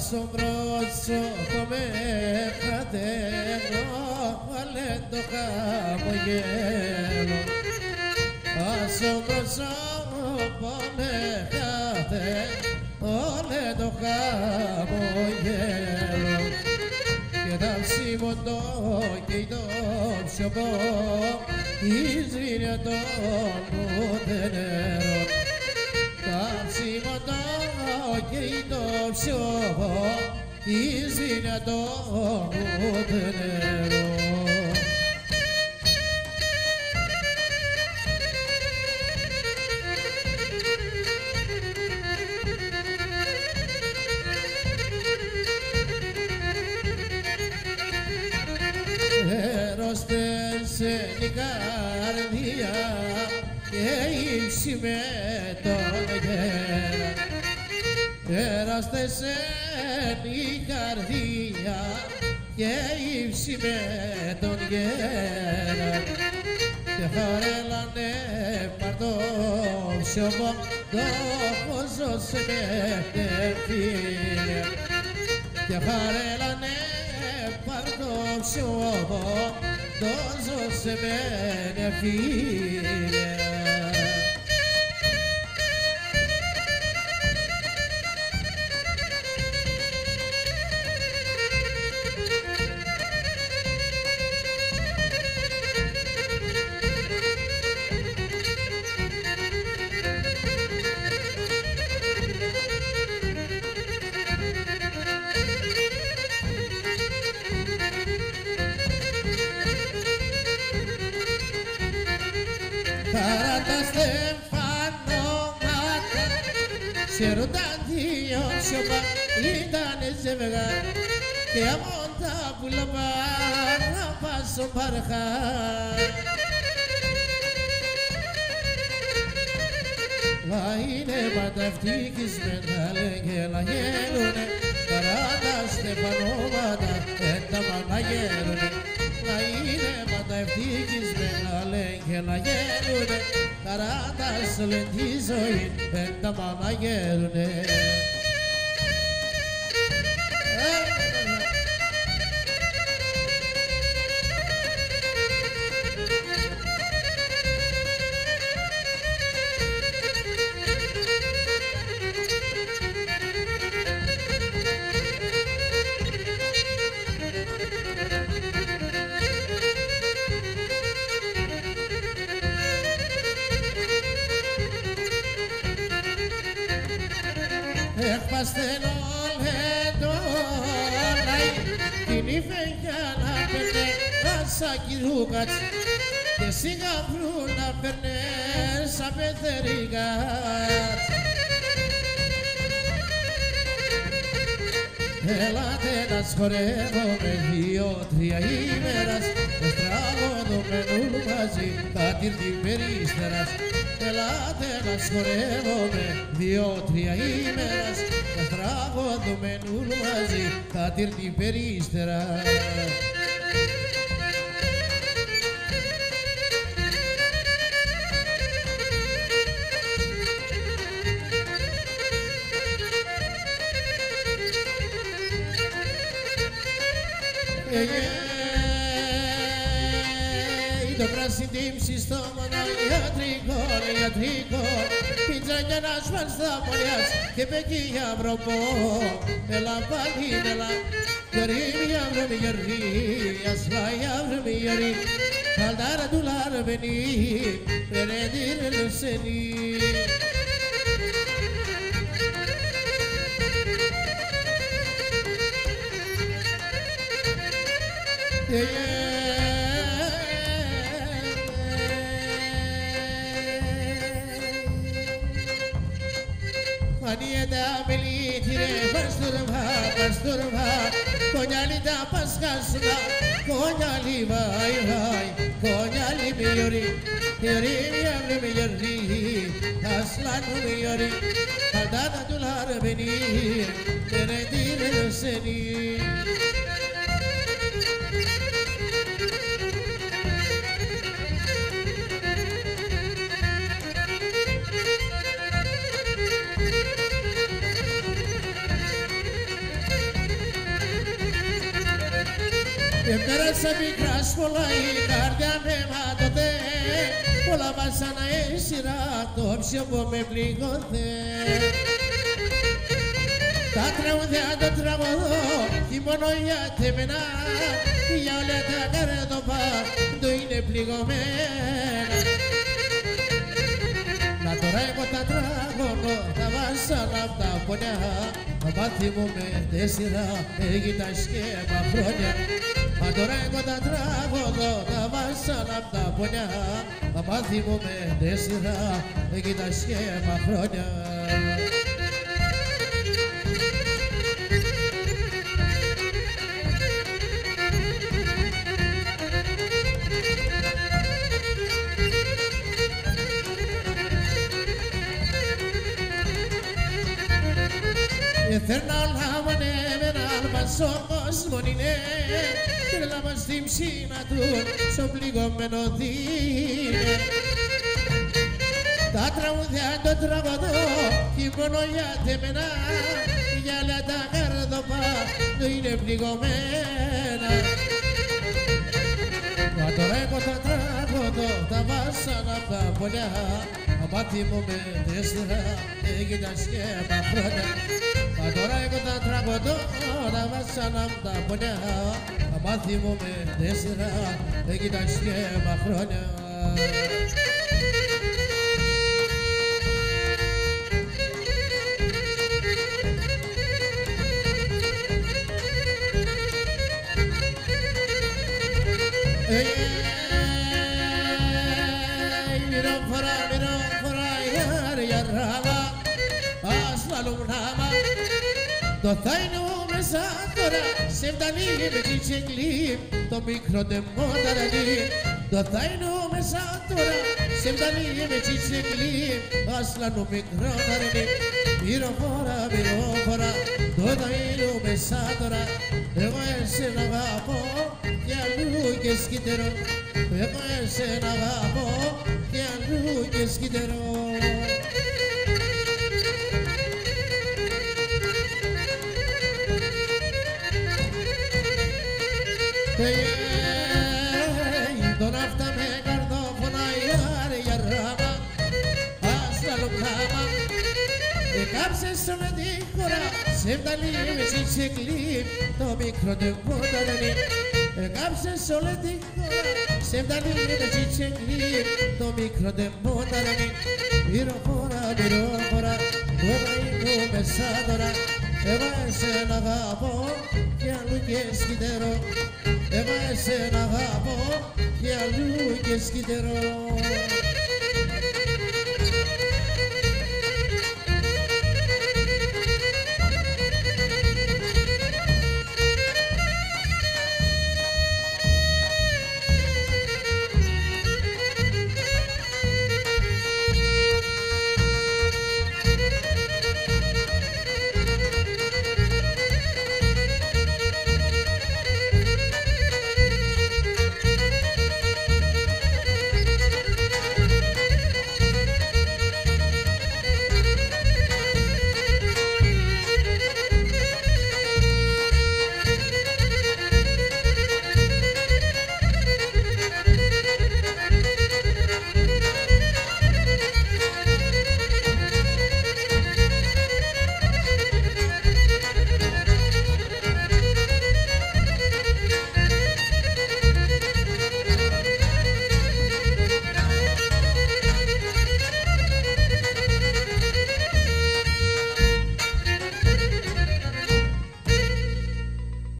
στο πρόσωπο με κατέβω, βάλε το χαμογέλο. Στο πρόσωπο με κατέβω, βάλε το χαμογέλο. Και τα ψήμοντο και το ψιωπό, σβήνε το νερό. Τα ψήμοντο και το ψιωπό, σβήνε το νερό. Έρωστες η καρδιά και ύψη με τον γέρα. Έρωστες η καρδιά και ύψη με τον γέρα. Και χαρέλανε παρτόσιωμο το πόσο σε με φίλε. Και χαρέλανε παρτόσιωμο τόσο σε μένα φίλε. Καράτα στεφανόματα, σιρούνταν δύο σιωπά, ήτανε ζευγάρι και αμόντα που λαμπάν να πάσω παρχάρι. Μα είναι πάντα ευτυχισμένα, λέγε να γέλουνε, καράτα στεφανόματα, τα μάνα γέλουνε. Μα είναι πάντα ευτυχισμένα, λέγε να γέλουνε, καράτας λένε τη ζωή, τα μάνα γέλουνε. Έχπαστεν ολέντοναι την υφαίγια να περνέ ασάκι ρούκατς και σιγαβρού να περνέ σαν πεθερικάτς. Έλατε να σχορεύομαι 2-3 ημέρας, με στραγωδομένουν μαζί θα τυρτή περίστερας. Έλατε να σχορεύομαι 2-3 ημέρας, με στραγωδομένουν μαζί θα τυρτή περίστερας. Το πράσιν τύψη στο μόνο ιατρικό πιτζάνια να σφαν στα μολιάς και πεκία βροπό. Έλα πάλι, έλα, γερίμια βρεμιγερή, ασφάια βρεμιγερή, καλτάρα του λαρβενή, ρενέντιρ λεσενή. Manieta melitire pasturva konyalita paskasva konyali vai vai konyali miyori miyori aslan miyori kadana dular beni tere dire seni. Πέρασα μικρά σχολά η καρδιά με μάτωτε, όλα βάσανα η σειρά, το ψιωμό με πληγώθε. Τα τραγουδιά το τραγουδώ, κι μόνο για τεμένα, για όλα τα καρδοπά, το είναι πληγωμένα. Να τώρα εγώ τα τραγωνώ, τα βάσανα απ' τα πονιά, το μάθη μου με τέσσερα, έγινα σχέμα χρόνια. Μα τώρα εγώ τα τραγωδώ, τα βάσανα απ' τα πονιά, το μάθη μου με τέσσερα, έγινα σχέμα χρόνια. Θέλνα όλα μανέμενα, μας ο κόσμον είναι, τρέλα μας στην ψήνα του, στον πληγωμένο δίνε. Τα τραγουδιά το τραγωδώ, κι μόνο για τεμένα, για όλα τα καρδοπά, το είναι πληγωμένα. Μα τώρα εγώ τα τραγωδώ, τα βάσανα απ' τα πονιά, το μάτι μου με τέσσερα, έγινα σχέμα χρόνια. Μα τώρα εγώ τα τραγωδώ, τα βάσανα απ' τα πονιά, το μάτι μου με τέσσερα, έγινα σχέμα χρόνια. Το θάινο μέσα τώρα σε φτάνει με τσιτσεγκλή, το μικρό τεμόταρανί. Το θάινο μέσα τώρα σε φτάνει με τσιτσεγκλή, ασλανό μικρό ταρανί. Μυροφόρα, το θάινο μέσα τώρα, εγώ εσένα αγαπώ κι αλλού και σκυτερό. Εγώ εσένα αγαπώ κι αλλού και σκυτερό. Τον αυτά με καρδόφωνα για ράμα, άσλαλο πλάμα. Κάψες όλη τη χώρα, σε φτάνει με τσιτσεκλή, το μικρό τεμόταρανί. Κάψες όλη τη χώρα, σε φτάνει με τσιτσεκλή, το μικρό τεμόταρανί. Μυροφόρα, το δαϊνού μέσα τώρα, εγώ εσένα αγαπώ κι αλλού και σκυτερό. Εγώ εσένα αγαπώ κι αλλού και σκυτερό.